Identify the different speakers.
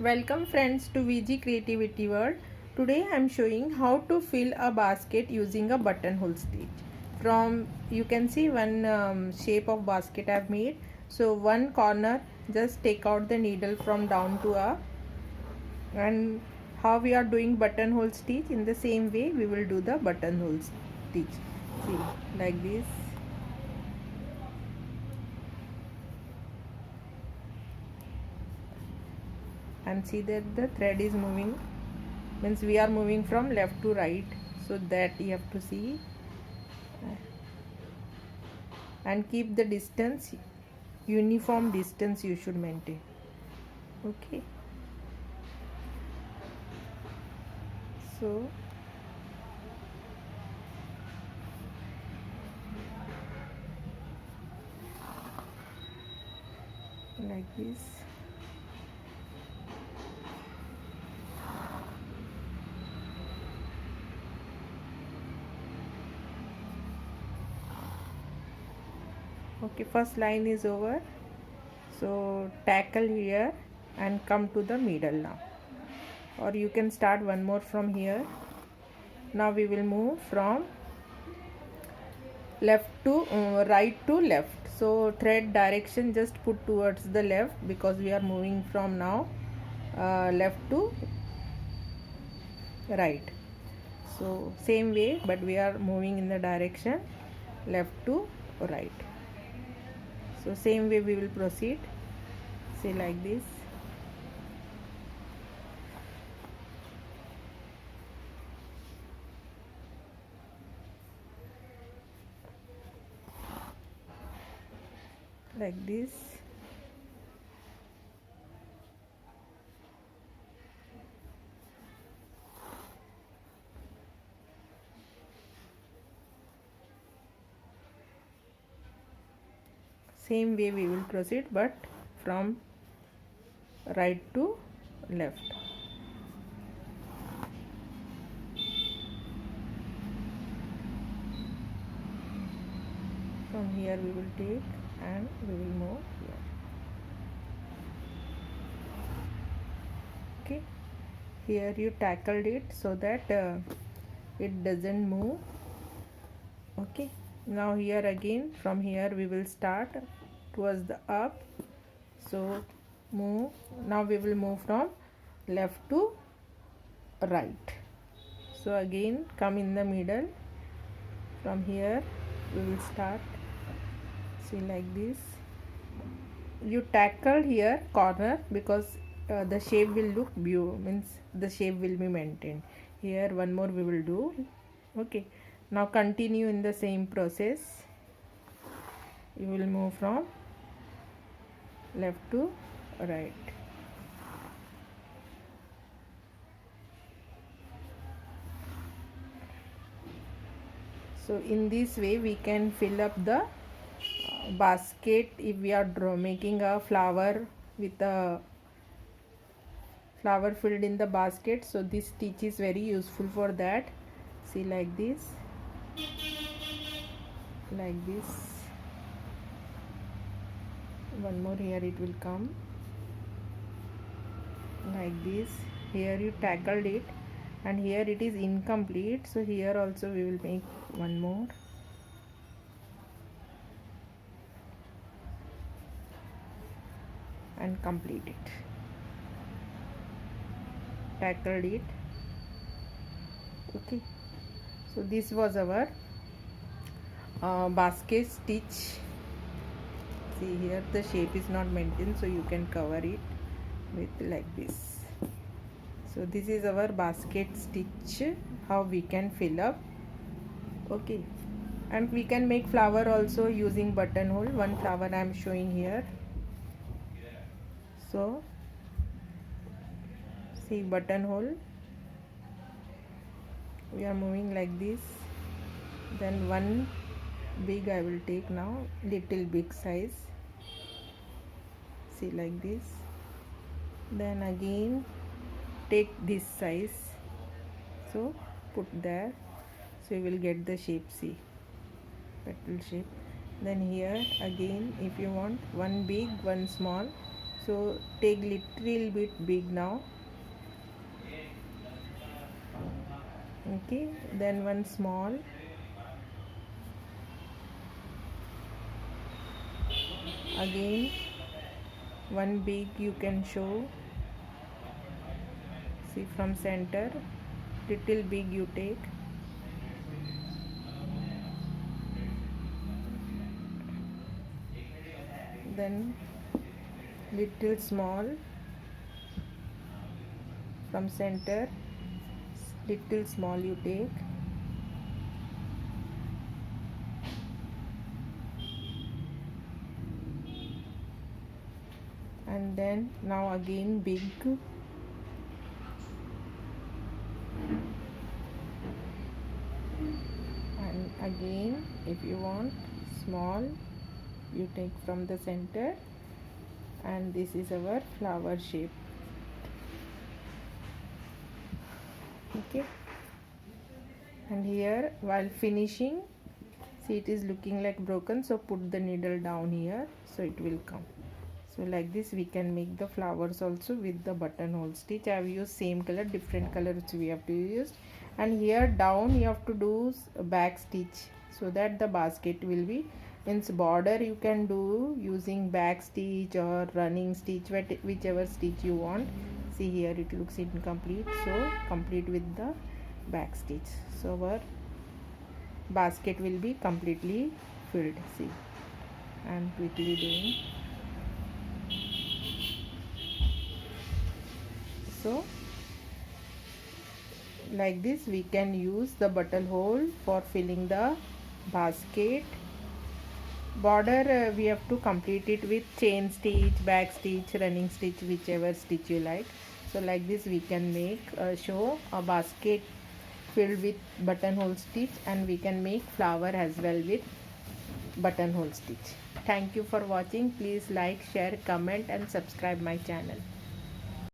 Speaker 1: Welcome friends to VG Creativity World. Today I am showing how to fill a basket using a buttonhole stitch. From you can see one shape of basket I have made. So one corner, just take out the needle from down to up, and how we are doing buttonhole stitch, in the same way we will do the buttonhole stitch. See, like this. And see that the thread is moving, means we are moving from left to right, so that you have to see, and keep the distance, uniform distance you should maintain. Okay, so like this. Okay, first line is over, so tackle here and come to the middle now, or you can start one more from here. Now we will move from left to right to left, so thread direction just put towards the left, because we are moving from now left to right. So same way, but we are moving in the direction left to right. So same way we will proceed. Say like this. Like this. Same way we will proceed, but from right to left. From here we will take and we will move here. Okay, here you tackled it so that it doesn't move. Okay, now here again, from here we will start towards the up, so move. Now we will move from left to right, so again come in the middle. From here we will start. See, like this. You tackle here corner, because the shape will look means the shape will be maintained. Here one more we will do. Okay, now continue in the same process. You will move from left to right. So in this way we can fill up the basket. If we are making a flower with a flower filled in the basket, so this stitch is very useful for that. See, like this, like this. One more here, it will come like this. Here you tackled it, and here it is incomplete, so here also we will make one more. And complete it. Tackled it. Okay, so this was our basket stitch. See, here the shape is not maintained, so you can cover it with like this. So this is our basket stitch, how we can fill up. Okay, and we can make flower also using buttonhole. One flower I am showing here. So see, buttonhole, we are moving like this. Then one big I will take now, little big size. See, like this. Then again take this size, so put there, so you will get the shape. See, petal shape. Then here again, if you want one big one small, So take little bit big now. Okay, then one small, again one big you can show. See from center, little big you take. Then little small from center, little small you take. And then now again big, and again if you want small you take from the center, and this is our flower shape. Okay, and here while finishing, see it is looking like broken, so put the needle down here so it will come. So like this we can make the flowers also with the buttonhole stitch. I have used same color, different color which we have to use. And here down you have to do a back stitch so that the basket will be, means border you can do using back stitch or running stitch, whichever stitch you want. See here it looks incomplete, so complete with the back stitch. So our basket will be completely filled. See, I am quickly doing. So like this we can use the buttonhole for filling the basket. Border we have to complete it with chain stitch, back stitch, running stitch, whichever stitch you like. So like this we can make show a basket filled with buttonhole stitch, and we can make flower as well with buttonhole stitch. Thank you for watching. Please like, share, comment and subscribe my channel.